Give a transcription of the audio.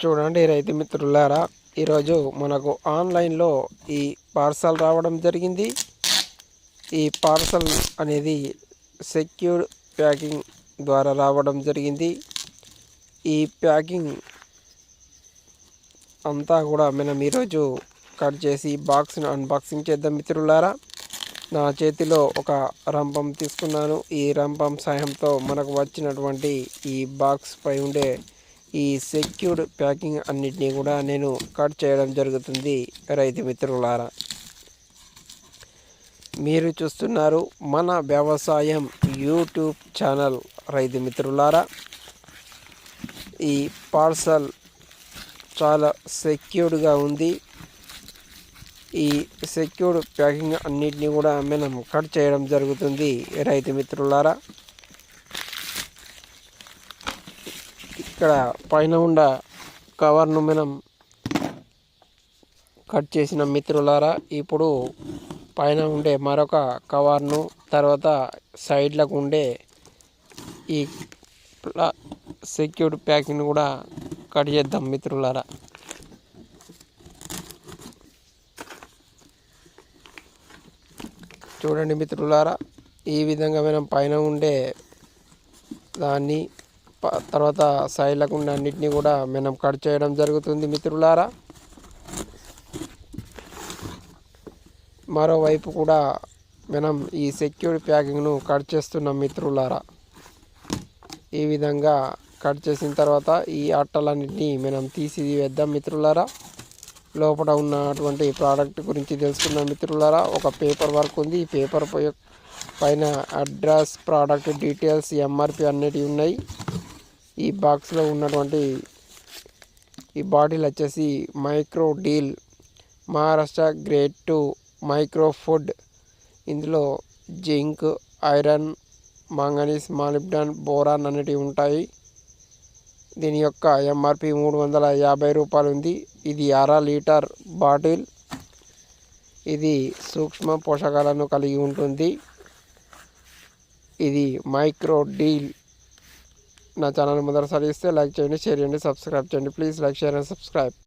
చూడండి రైతు మిత్రులారా, ఈరోజు మనకు ఆన్లైన్లో ఈ పార్సల్ రావడం జరిగింది. ఈ పార్సల్ అనేది సెక్యూర్డ్ ప్యాకింగ్ ద్వారా రావడం జరిగింది. ఈ ప్యాకింగ్ అంతా కూడా మనం ఈరోజు కట్ చేసి బాక్స్ను అన్బాక్సింగ్ చేద్దాం మిత్రులారా. నా చేతిలో ఒక రంపం తీసుకున్నాను. ఈ రంపం సాయంతో మనకు వచ్చినటువంటి ఈ బాక్స్ పై ఉండే ఈ సెక్యూర్డ్ ప్యాకింగ్ అన్నిటినీ కూడా నేను కట్ చేయడం జరుగుతుంది రైతు మిత్రులారా. మీరు చూస్తున్నారు మన వ్యవసాయం యూట్యూబ్ ఛానల్ రైతు మిత్రులారా. ఈ పార్సల్ చాలా సెక్యూర్డ్గా ఉంది. ఈ సెక్యూర్డ్ ప్యాకింగ్ అన్నిటినీ కూడా మనం కట్ చేయడం జరుగుతుంది రైతు మిత్రులారా. ఇక్కడ పైన ఉన్న కవర్ను మనం కట్ చేసిన మిత్రులారా. ఇప్పుడు పైన ఉండే మరొక కవర్ను, తర్వాత సైడ్లకు ఉండే ఈ సెక్యూర్డ్ ప్యాకింగ్ కూడా కట్ చేద్దాం మిత్రులారా. చూడండి మిత్రులారా, ఈ విధంగా మనం పైన ఉండే దాన్ని, తర్వాత సైడ్లకు ఉండే అన్నిటినీ కూడా మనం కట్ చేయడం జరుగుతుంది మిత్రులారా. మరోవైపు కూడా మనం ఈ సెక్యూర్డ్ ప్యాకింగ్ను కట్ చేస్తున్నాం మిత్రులారా. ఈ విధంగా కట్ చేసిన తర్వాత ఈ అట్టలన్నింటినీ మనం తీసి వేద్దాం మిత్రులారా. లోపల ఉన్నటువంటి ప్రోడక్ట్ గురించి తెలుసుకున్నాం మిత్రులారా. ఒక పేపర్ వర్క్ ఉంది. ఈ పేపర్ పైన అడ్రస్, ప్రోడక్ట్ డీటెయిల్స్, ఎంఆర్పి అన్నిటివి ఉన్నాయి. ఈ బాక్స్లో ఉన్నటువంటి ఈ బాటిల్ వచ్చేసి micro deal Maharashtra grade 2 micro food. ఇందులో జింక్, ఐరన్, మాంగనీస్, మాలిబ్డాన్, బోరాన్ అనేటివి ఉంటాయి. దీని యొక్క ఎంఆర్పి 350 రూపాయలు ఉంది. ఇది 1/2 లీటర్ బాటిల్. ఇది సూక్ష్మ పోషకాలను కలిగి ఉంటుంది. ఇది మైక్రో డీల్. నా ఛానల్ మొదటిసారి ఇస్తే లైక్ చేయండి, షేర్ చేయండి, సబ్స్క్రైబ్ చేయండి. Please like, share and subscribe.